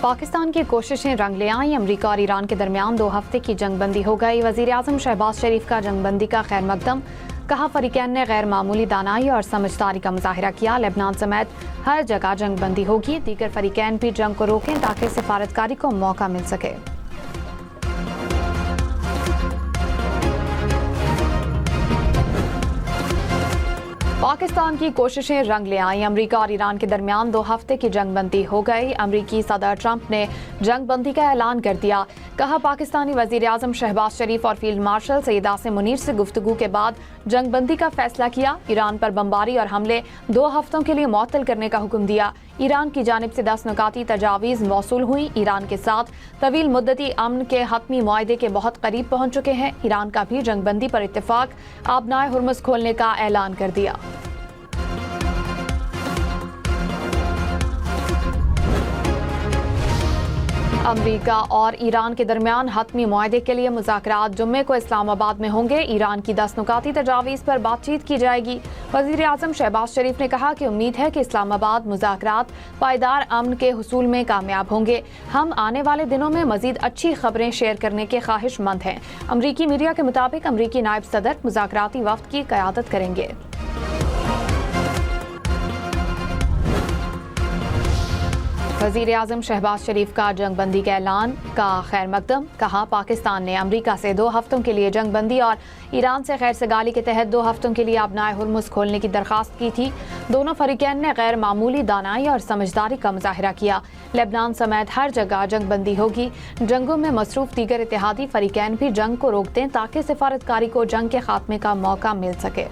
पाकिस्तान की कोशिशें रंग ले आईं। अमरीका और ईरान के दरमियान 2 हफ्ते की जंगबंदी हो गई। वज़ीर आज़म शहबाज शरीफ का जंगबंदी का खैर मकदम। कहा फरीकैन ने गैर मामूली दानाई और समझदारी का मुजाहिरा किया। लेबनान समेत हर जगह जंगबंदी होगी। दीगर फरीकैन भी जंग को रोकें ताकि सिफारतकारी को मौका मिल सके। पाकिस्तान की कोशिशें रंग ले आईं। अमरीका और ईरान के दरमियान 2 हफ्ते की जंगबंदी हो गई। अमरीकी सदर ट्रंप ने जंगबंदी का ऐलान कर दिया। कहा पाकिस्तानी वज़ीर आज़म शहबाज शरीफ और फील्ड मार्शल सैयद आसिम मुनीर से गुफ्तगू के बाद जंगबंदी का फैसला किया। ईरान पर बमबारी और हमले 2 हफ्तों के लिए मुअत्तल करने का हुक्म दिया। ईरान की जानिब से 10 नुकाती तजावीज़ मौसूल हुई। ईरान के साथ तवील मुद्दती अमन के हतमी मुआहदे के बहुत करीब पहुंच चुके हैं। ईरान का भी जंगबंदी पर इत्तेफाक आबनाए हुर्मुज़ खोलने का ऐलान कर दिया। अमरीका और ईरान के दरमियान हतमी मुआहदे के लिए मुज़ाकरात जुम्मे को इस्लामाबाद में होंगे। ईरान की 10 नुकाती तजावीज़ पर बातचीत की जाएगी। वज़ीर आज़म शहबाज शरीफ ने कहा कि उम्मीद है कि इस्लामाबाद मुज़ाकरात पायदार अमन के हुसूल में कामयाब होंगे। हम आने वाले दिनों में मज़ीद अच्छी खबरें शेयर करने के ख्वाहिशमंद हैं। अमरीकी मीडिया के मुताबिक अमरीकी नायब सदर मुज़ाकराती वफ़द की क़यादत करेंगे। वज़ीर आज़म शहबाज शरीफ का जंगबंदी के ऐलान का खैर मकदम। कहा पाकिस्तान ने अमरीका से 2 हफ्तों के लिए जंगबंदी और ईरान से खैर सगाली के तहत 2 हफ्तों के लिए आबनाए हुर्मुज़ खोलने की दरख्वास्त की थी। दोनों फरीकैन ने गैर मामूली दानाई और समझदारी का मुजाहिरा किया। लेबनान समेत हर जगह जंगबंदी होगी। जंगों में मसरूफ दीगर इत्तेहादी फरीकैन भी जंग को रोक दें ताकि सिफारतकारी को जंग के खात्मे का मौका मिल सके।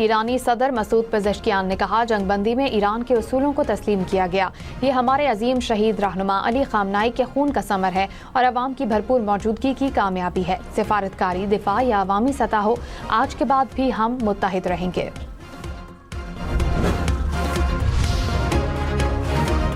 ईरानी सदर मसूद पेज़ेश्कियान ने कहा जंगबंदी में ईरान के उसूलों को तस्लीम किया गया। ये हमारे अजीम शहीद रहनुमा अली खामनाई के खून का समर है और अवाम की भरपूर मौजूदगी की कामयाबी है। सिफारतकारी, दिफा या अवामी सतह हो, आज के बाद भी हम मुत्तहिद रहेंगे।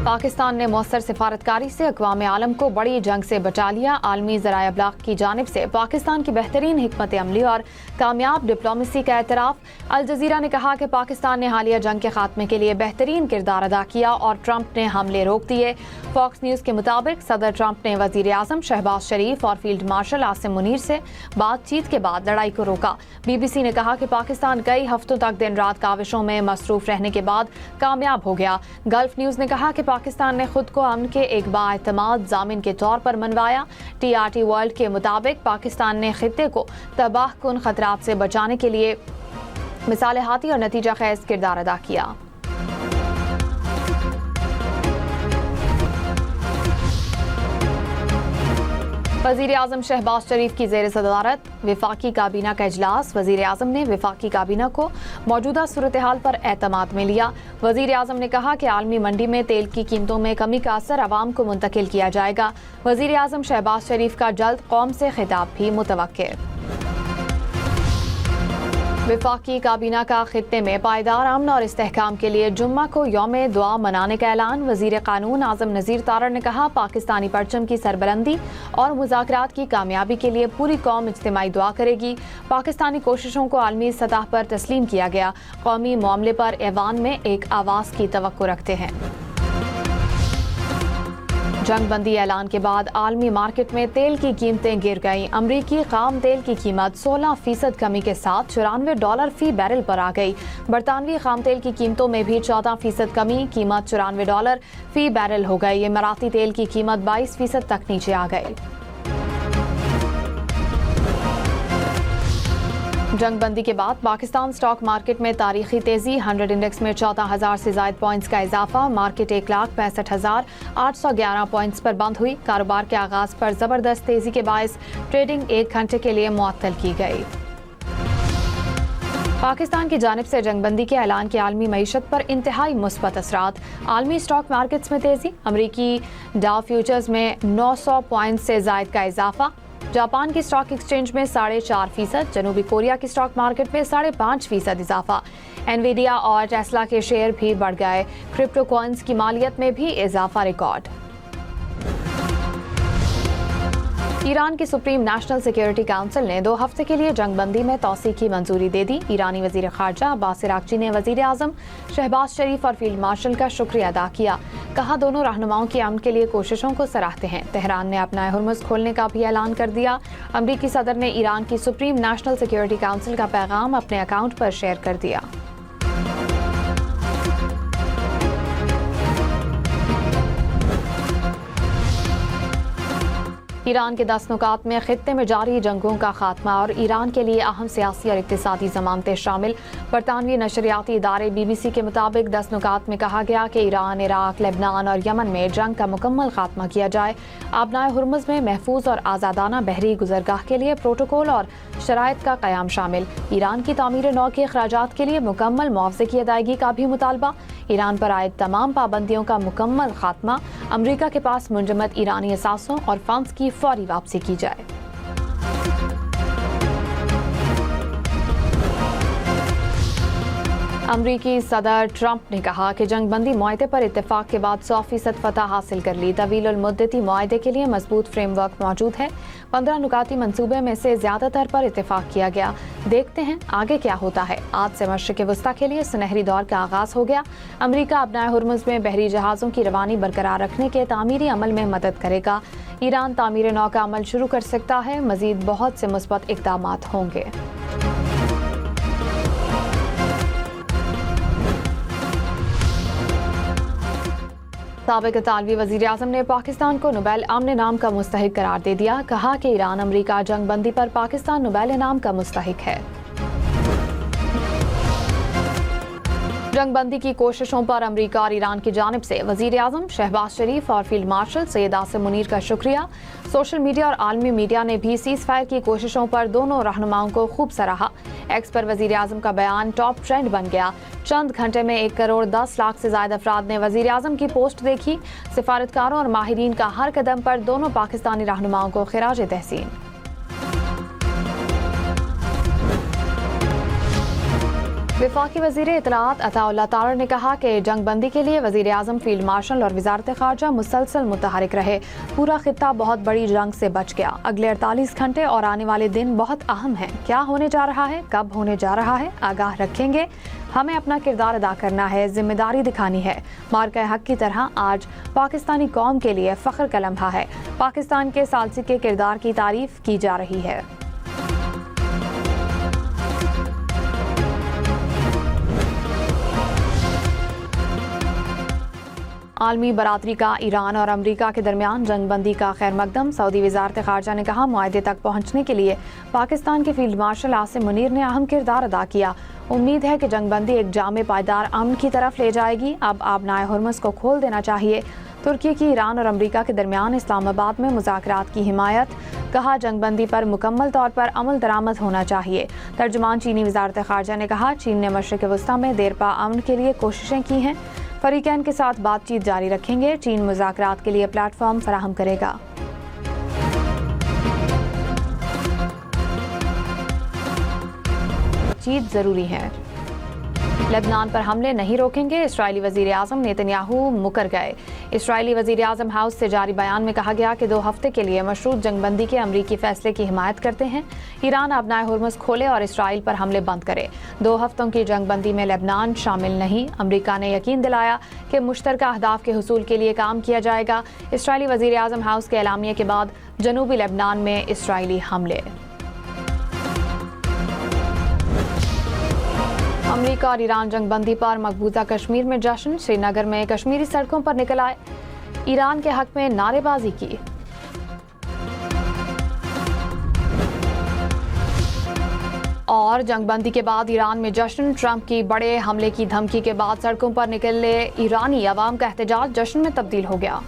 पाकिस्तान ने मौसर सिफारतकारी से अक़वाम आलम को बड़ी जंग से बचा लिया। आलमी ज़राए अबलाग की जानिब से पाकिस्तान की बेहतरीन हिकमत अमली और कामयाब डिप्लोमेसी का एतराफ़। अल जज़ीरा ने कहा कि पाकिस्तान ने हालिया जंग के खात्मे के लिए बेहतरीन किरदार अदा किया और ट्रंप ने हमले रोक दिए। फॉक्स न्यूज़ के मुताबिक सदर ट्रंप ने वज़ीर आज़म शहबाज शरीफ और फील्ड मार्शल आसिम मुनीर से बातचीत के बाद लड़ाई को रोका। BBC ने कहा कि पाकिस्तान कई हफ्तों तक दिन रात काविशों में मसरूफ रहने के बाद कामयाब हो गया। गल्फ न्यूज़ ने कहा कि पाकिस्तान ने खुद को अमन के एक बाएतमाद जामिन के तौर पर मनवाया। TRT वर्ल्ड के मुताबिक पाकिस्तान ने खित्ते को तबाहकुन खतरात से बचाने के लिए मिसाल-ए-हाती और नतीजा खेज किरदार अदा किया। वज़ीर आज़म शहबाज शरीफ की ज़ेर सदारत वफाकी काबीना का इजलास। वज़ीर आज़म ने वफाकी काबीना को मौजूदा सूरत हाल पर एतमाद में लिया। वज़ीर आज़म ने कहा कि आलमी मंडी में तेल की कीमतों में कमी का असर अवाम को मुंतकिल किया जाएगा। वज़ीर आज़म शहबाज शरीफ का जल्द कौम से खिताब भी मुतवक्के। वफाकी काबीना का खित्ते में पायदार अमन और इस्तेहकाम के लिए जुम्मा को यौम दुआ मनाने का ऐलान। वज़ीर कानून आज़म नज़ीर तारड़ ने कहा पाकिस्तानी परचम की सरबलंदी और मुज़ाकरात की कामयाबी के लिए पूरी कौम इज्तिमाई दुआ करेगी। पाकिस्तानी कोशिशों को आलमी सतह पर तस्लीम किया गया। कौमी मामले पर ऐवान में एक आवाज़ की तवक्को रखते हैं। जंगबंदी ऐलान के बाद आलमी मार्केट में तेल की कीमतें गिर गईं। अमरीकी खाम तेल की कीमत 16% कमी के साथ $94 फी बैरल पर आ गई। बरतानवी खाम तेल की कीमतों में भी 14% कमी, कीमत $94 फी बैरल हो गई। इमराती तेल की कीमत 22% तक नीचे आ गई। जंगबंदी के बाद पाकिस्तान स्टॉक मार्केट में तारीखी तेजी। 100 इंडेक्स में 14,000 से ज़ायद पॉइंट्स का इजाफा। मार्केट 1,65,811 पॉइंट्स पर बंद हुई। कारोबार के आगाज पर जबरदस्त तेजी के बायस ट्रेडिंग 1 घंटे के लिए मुअत्तल की गई। पाकिस्तान की जानिब से जंगबंदी के ऐलान के आलमी मईशत पर इंतहाई मुस्बत असरात। आलमी स्टॉक मार्केट्स में तेजी। अमरीकी डाउ फ्यूचर्स में 900 पॉइंट से ज़ायद का इजाफा। जापान की स्टॉक एक्सचेंज में 4.5%, जनूबी कोरिया की स्टॉक मार्केट में 5.5% इजाफा। एनवीडिया और टेस्ला के शेयर भी बढ़ गए। क्रिप्टो कॉइन्स की मालियत में भी इजाफा रिकॉर्ड। ईरान की सुप्रीम नेशनल सिक्योरिटी काउंसिल ने 2 हफ्ते के लिए जंगबंदी में तौसी की मंजूरी दे दी। ईरानी वजीर खारजा अब्बास अरागची ने वजीर आजम शहबाज शरीफ और फील्ड मार्शल का शुक्रिया अदा किया। कहा दोनों रहनुमाओं की अमन के लिए कोशिशों को सराहते हैं। तेहरान ने अपना हुर्मुज़ खोलने का भी ऐलान कर दिया। अमरीकी सदर ने ईरान की सुप्रीम नेशनल सिक्योरिटी काउंसिल का पैगाम अपने अकाउंट पर शेयर कर दिया। ईरान के 10 नुकात में खित्ते में जारी जंगों का खात्मा और ईरान के लिए अहम सियासी और इक्तिसादी ज़मानतें शामिल। बरतानवी नशरियाती इदारे BBC के मुताबिक 10 नुकात में कहा गया कि ईरान, इराक, लेबनान और यमन में जंग का मुकम्मल खात्मा किया जाए। आबनाए हुर्मुज़ में महफूज और आज़ादाना बहरी गुजरगाह के लिए प्रोटोकॉल और शराइत का क़याम शामिल। ईरान की तामीर नौ के अखराजात के लिए मुकम्मल मुआवजे की अदायगी का भी मुतालबा। ईरान पर आयद तमाम पाबंदियों का मुकम्मल खात्मा। अमरीका के पास मुंजमद ईरानी असासों और फंड्स की फौरी वापसी की जाए। अमरीकी सदर ट्रंप ने कहा कि जंगबंदी मुआहदे पर इत्तेफाक के बाद 100% फतह हासिल कर ली। तवील मुद्दती मुआहदे के लिए मजबूत फ्रेमवर्क मौजूद है। 15 नुकाती मंसूबे में से ज्यादातर पर इत्तेफाक किया गया। देखते हैं आगे क्या होता है। आज से मशरिक़ वस्ता के लिए सुनहरी दौर का आगाज हो गया। अमरीका अपना हुर्मुज़ में बहरी जहाज़ों की रवानी बरकरार रखने के तामीरी अमल में मदद करेगा। ईरान तामीर नौ का अमल शुरू कर सकता है। मजीद बहुत से मुस्बत इक़दामात होंगे। साबिक़ इतालवी वज़ीर आज़म ने पाकिस्तान को नोबेल अमन इनाम का मुस्तहिक करार दे दिया। कहा कि ईरान अमरीका जंगबंदी पर पाकिस्तान नोबेल इनाम का मुस्तहिक है। जंगबंदी की कोशिशों पर अमरीका और ईरान की जानिब से वज़ीर आज़म शहबाज शरीफ और फील्ड मार्शल सैयद आसिम मुनीर का शुक्रिया। सोशल मीडिया और आलमी मीडिया ने भी सीज़ फायर की कोशिशों पर दोनों रहनुमाओं को खूब सराहा। एक्स पर वज़ीर आज़म का बयान टॉप ट्रेंड बन गया। चंद घंटे में 1 करोड़ 10 लाख से ज़ायद अफराद ने वज़ीर आज़म की पोस्ट देखी। सिफारतकारों और माहिरीन का हर कदम पर दोनों पाकिस्तानी रहनुमाओं को खिराज तहसीन। वफाकी वज़ीर इत्तलाआत अताउल्लाह तारर ने कहा कि जंगबंदी के लिए वज़ीर आज़म, फील्ड मार्शल और वज़ारत ख़ारजा मुसलसल मुतहरिक रहे। पूरा खित्ता बहुत बड़ी जंग से बच गया। अगले 48 घंटे और आने वाले दिन बहुत अहम हैं। क्या होने जा रहा है, कब होने जा रहा है, आगाह रखेंगे। हमें अपना किरदार अदा करना है, जिम्मेदारी दिखानी है। मार्का हक की तरह आज पाकिस्तानी कौम के लिए फ़ख्र का लम्हा है। पाकिस्तान के सालसी के किरदार की तारीफ की जा रही है। आलमी बरादरी का ईरान और अमरीका के दरमियान जंगबंदी का खैर मकदम। सऊदी वज़ारत ख़ारजा ने कहा मुआहदे तक पहुँचने के लिए पाकिस्तान के फील्ड मार्शल आसिम मुनीर ने अहम किरदार अदा किया। उम्मीद है कि जंगबंदी एक जामे पायदार अमन की तरफ ले जाएगी। अब आबनाए हुर्मुज़ को खोल देना चाहिए। तुर्की की ईरान और अमरीका के दरमियान इस्लामाबाद में मुज़ाकरात की हिमायत। कहा जंगबंदी पर मुकम्मल तौर पर अमल दरामद होना चाहिए। तर्जुमान चीनी वज़ारत ख़ारजा ने कहा चीन ने मशरिक़ वस्ता में देरपा अमन के लिए कोशिशें की हैं। फरीकैन के साथ बातचीत जारी रखेंगे। चीन मुज़ाकरात के लिए प्लेटफॉर्म फराहम करेगा। बातचीत ज़रूरी है। लेबनान पर हमले नहीं रोकेंगे। इस्राएली वज़ीर आज़म नेतन्याहू मुकर गए। इस्राएली वज़ीर आज़म हाउस से जारी बयान में कहा गया कि 2 हफ्ते के लिए मशरूत जंगबंदी के अमरीकी फैसले की हिमायत करते हैं। ईरान अपना हुर्मुज़ खोले और इसराइल पर हमले बंद करे। 2 हफ्तों की जंगबंदी में लेबनान शामिल नहीं। अमरीका ने यकीन दिलाया कि मुश्तरका अहदाफ के हुसूल के लिए काम किया जाएगा। इस्राएली वज़ीर आज़म हाउस के एलामिया के बाद जनूबी लेबनान में इसराइली हमले। अमरीका और ईरान जंगबंदी पर मकबूजा कश्मीर में जश्न। श्रीनगर में कश्मीरी सड़कों पर निकल आए। ईरान के हक में नारेबाजी की। और जंगबंदी के बाद ईरान में जश्न। ट्रंप की बड़े हमले की धमकी के बाद सड़कों पर निकले ईरानी अवाम का एहतजाज जश्न में तब्दील हो गया।